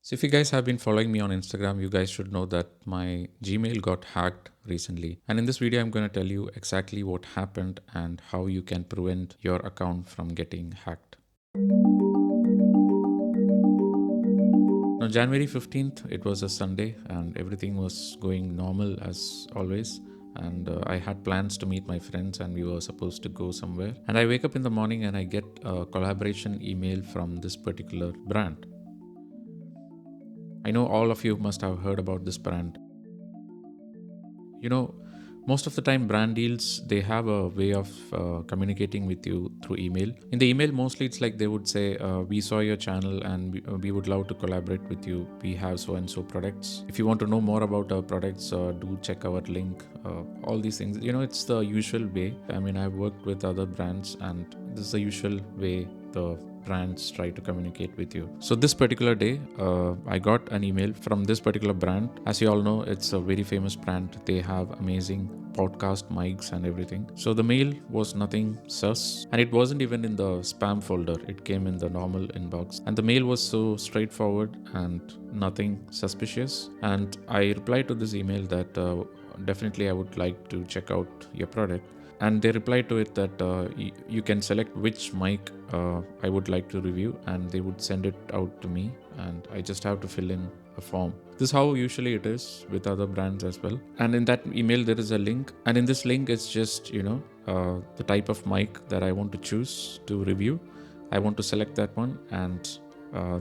So, if you guys have been following me on Instagram, you guys should know that my Gmail got hacked recently. And in this video, I'm going to tell you exactly what happened and how you can prevent your account from getting hacked. Now, January 15th, it was a Sunday, and everything was going normal as always. And I had plans to meet my friends, and we were supposed to go somewhere. And I wake up in the morning and I get a collaboration email from this particular brand. I know all of you must have heard about this brand. You know, most of the time brand deals, they have a way of communicating with you through email. In the email, mostly it's like they would say, we saw your channel and we would love to collaborate with you. We have so and so products. If you want to know more about our products, do check our link. All these things, it's the usual way. I mean, I've worked with other brands and this is the usual way the brands try to communicate with you. So this particular day, I got an email from this particular brand. As you all know, it's a very famous brand. They have amazing podcast mics and everything. So the mail was nothing sus, and it wasn't even in the spam folder. It came in the normal inbox, and the mail was so straightforward and nothing suspicious. And I replied to this email that definitely I would like to check out your product. And they replied to it that you can select which mic I would like to review, and they would send it out to me, and I just have to fill in a form. This is how usually it is with other brands as well. And in that email there is a link, and in this link it's just the type of mic that I want to choose to review. I want to select that one and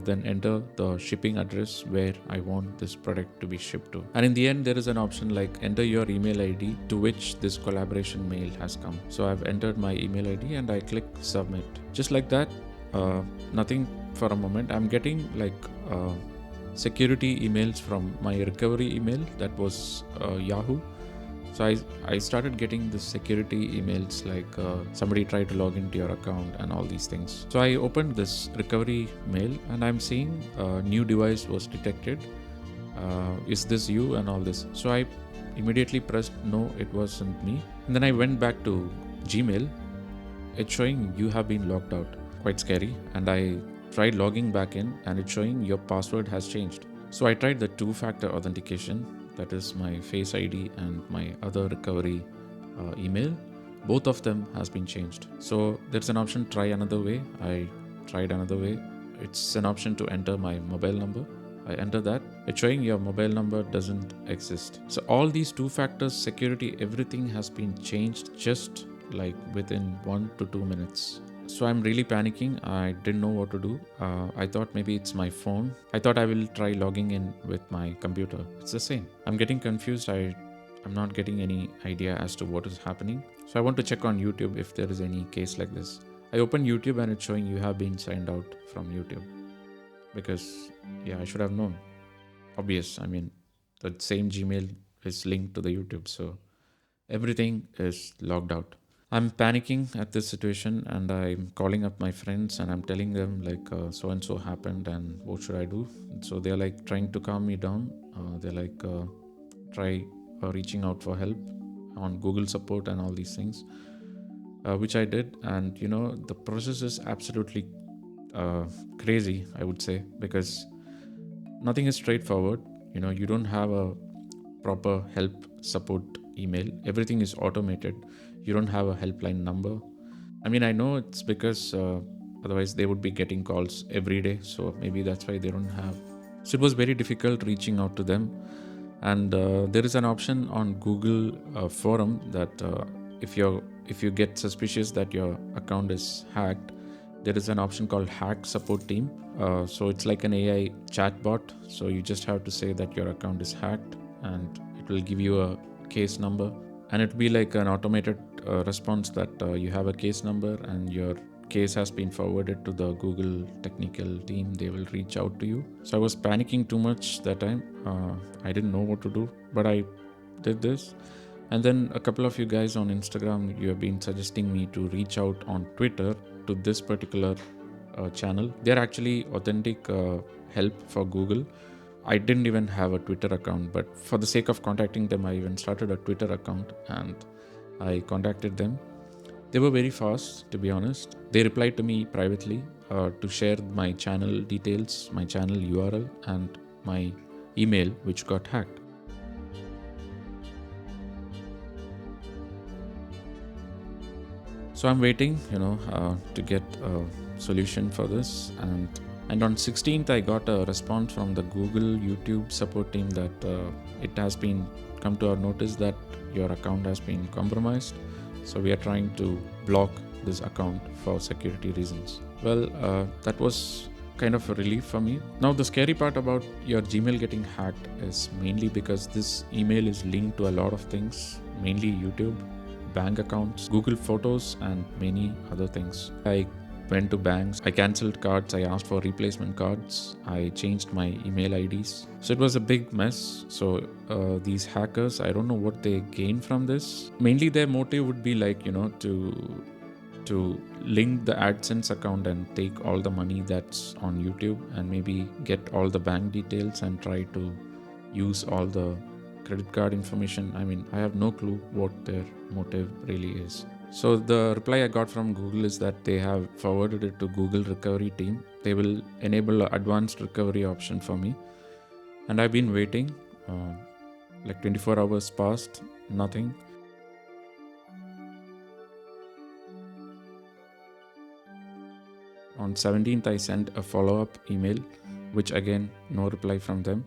then enter the shipping address where I want this product to be shipped to. And in the end, there is an option like enter your email ID to which this collaboration mail has come. So I've entered my email ID and I click submit. Just like that, nothing for a moment. I'm getting security emails from my recovery email, that was Yahoo. So I started getting the security emails like somebody tried to log into your account and all these things. So I opened this recovery mail and I'm seeing a new device was detected. Is this you and all this? So I immediately pressed no, it wasn't me. And then I went back to Gmail. It's showing you have been logged out. Quite scary. And I tried logging back in and it's showing your password has changed. So I tried the two-factor authentication, that is my Face ID and my other recovery email. Both of them has been changed. So there's an option try another way. I tried another way. It's an option to enter my mobile number. I enter that. It's showing your mobile number doesn't exist. So all these two factors, security, everything has been changed just like within 1 to 2 minutes. So I'm really panicking. I didn't know what to do. I thought maybe it's my phone. I thought I will try logging in with my computer. It's the same. I'm getting confused. I'm not getting any idea as to what is happening. So I want to check on YouTube if there is any case like this. I open YouTube and it's showing you have been signed out from YouTube. Because I should have known. Obvious. I mean, the same Gmail is linked to the YouTube. So everything is logged out. I'm panicking at this situation and I'm calling up my friends and I'm telling them like so and so happened and what should I do? So they're like trying to calm me down. They're like try reaching out for help on Google support and all these things, which I did. And the process is absolutely crazy, I would say, because nothing is straightforward. You don't have a proper help support email. Everything is automated. You don't have a helpline number. I mean, I know it's because otherwise they would be getting calls every day. So maybe that's why they don't have. So it was very difficult reaching out to them. And there is an option on Google forum that if you get suspicious that your account is hacked, there is an option called hack support team. So it's like an AI chatbot. So you just have to say that your account is hacked and it will give you a case number. And it will be like an automated response that you have a case number and your case has been forwarded to the Google technical team. They will reach out to you. So I was panicking too much that time. I didn't know what to do, but I did this. And then a couple of you guys on Instagram, you have been suggesting me to reach out on Twitter to this particular channel. They're actually authentic help for Google. I didn't even have a Twitter account, but for the sake of contacting them, I even started a Twitter account and I contacted them. They were very fast, to be honest. They replied to me privately to share my channel details, my channel URL, and my email, which got hacked. So I'm waiting, to get a solution for this. And on 16th, I got a response from the Google YouTube support team that it has been come to our notice that your account has been compromised. So we are trying to block this account for security reasons. Well, that was kind of a relief for me. Now, the scary part about your Gmail getting hacked is mainly because this email is linked to a lot of things, mainly YouTube, bank accounts, Google Photos, and many other things. I went to banks, I cancelled cards, I asked for replacement cards, I changed my email IDs. So it was a big mess. So these hackers, I don't know what they gain from this. Mainly their motive would be like, to link the AdSense account and take all the money that's on YouTube and maybe get all the bank details and try to use all the credit card information. I mean, I have no clue what their motive really is. So the reply I got from Google is that they have forwarded it to Google recovery team. They will enable an advanced recovery option for me. And I've been waiting, like 24 hours passed, nothing. On 17th, I sent a follow-up email, which again, no reply from them.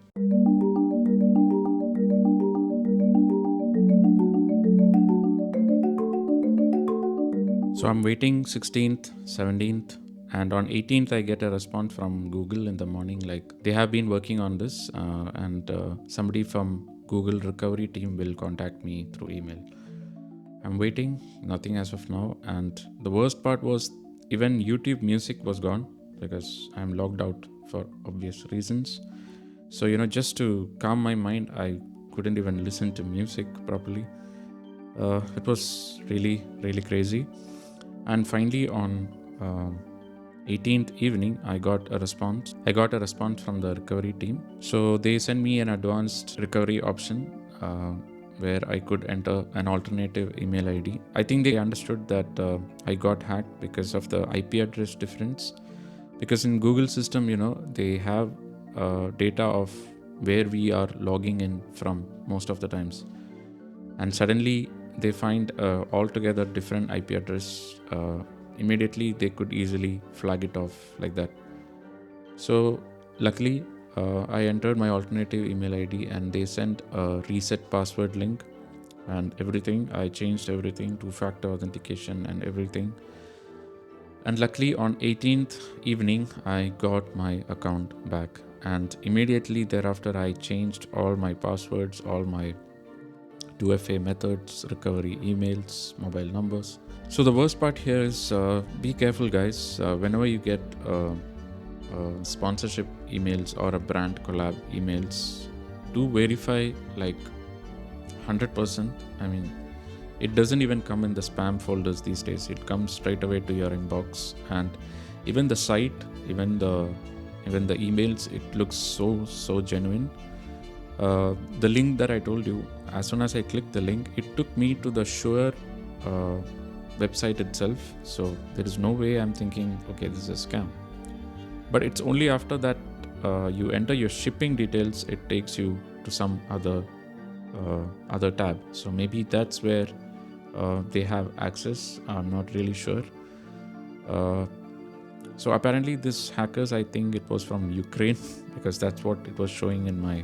So I'm waiting 16th, 17th, and on 18th, I get a response from Google in the morning, like they have been working on this and somebody from Google recovery team will contact me through email. I'm waiting, nothing as of now. And the worst part was even YouTube Music was gone because I'm logged out for obvious reasons. So, just to calm my mind, I couldn't even listen to music properly. It was really, really crazy. And finally, on 18th evening, I got a response. I got a response from the recovery team. So they sent me an advanced recovery option where I could enter an alternative email ID. I think they understood that I got hacked because of the IP address difference. Because in Google system, they have data of where we are logging in from most of the times. And suddenly they find altogether different IP address. Immediately they could easily flag it off like that. So luckily I entered my alternative email ID and they sent a reset password link and everything. I changed everything, two-factor authentication and everything. And luckily on 18th evening, I got my account back. And immediately thereafter, I changed all my passwords, all my 2FA methods, recovery emails, mobile numbers. So the worst part here is be careful, guys. Whenever you get sponsorship emails or a brand collab emails, do verify like 100%. I mean, it doesn't even come in the spam folders these days. It comes straight away to your inbox, and even the site, even the emails, it looks so genuine. The link that I told you, as soon as I clicked the link, it took me to the Shure website itself. So there is no way I'm thinking, okay, this is a scam. But it's only after that you enter your shipping details, it takes you to some other tab. So maybe that's where they have access. I'm not really sure. So apparently this hackers, I think it was from Ukraine because that's what it was showing in my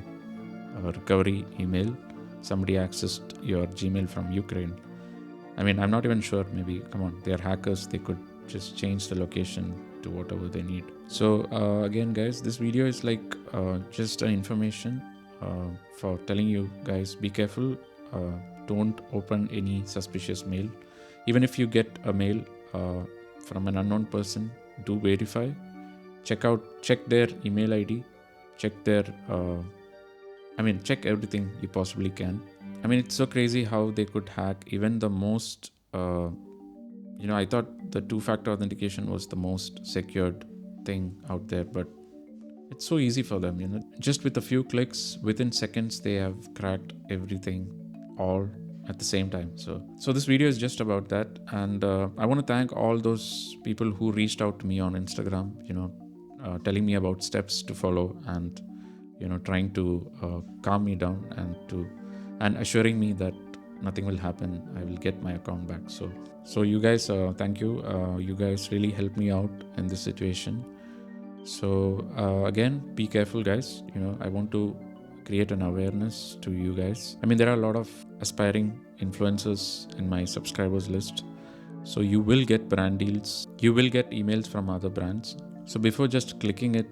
recovery email. Somebody accessed your Gmail from Ukraine. I mean, I'm not even sure. Maybe, come on, they're hackers. They could just change the location to whatever they need. So again, guys, this video is like just an information for telling you guys, be careful. Don't open any suspicious mail. Even if you get a mail from an unknown person, do verify. Check their email ID. Check their check everything you possibly can. I mean, it's so crazy how they could hack even the most, I thought the two-factor authentication was the most secured thing out there, but it's so easy for them, Just with a few clicks, within seconds, they have cracked everything, all at the same time. So this video is just about that, and I want to thank all those people who reached out to me on Instagram, telling me about steps to follow, and trying to calm me down, and assuring me that nothing will happen. I will get my account back. So you guys, thank you. You guys really helped me out in this situation. So again, be careful, guys. I want to create an awareness to you guys. I mean, there are a lot of aspiring influencers in my subscribers list. So you will get brand deals. You will get emails from other brands. So before just clicking it,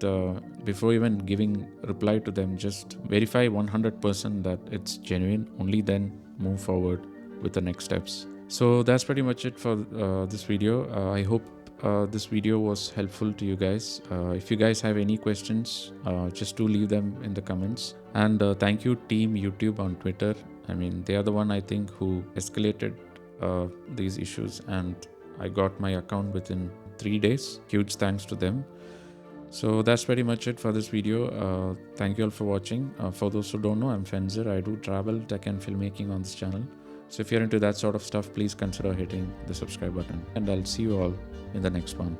before even giving reply to them, just verify 100% that it's genuine. Only then move forward with the next steps. So that's pretty much it for this video. I hope this video was helpful to you guys. If you guys have any questions, just do leave them in the comments. And thank you, Team YouTube on Twitter. I mean, they are the one, I think, who escalated these issues, and I got my account within 3 days. Huge thanks to them. So that's pretty much it for this video. Thank you all for watching. For those who don't know, I'm Fenzer. I do travel, tech and filmmaking on this channel. So if you're into that sort of stuff, please consider hitting the subscribe button, and I'll see you all in the next one.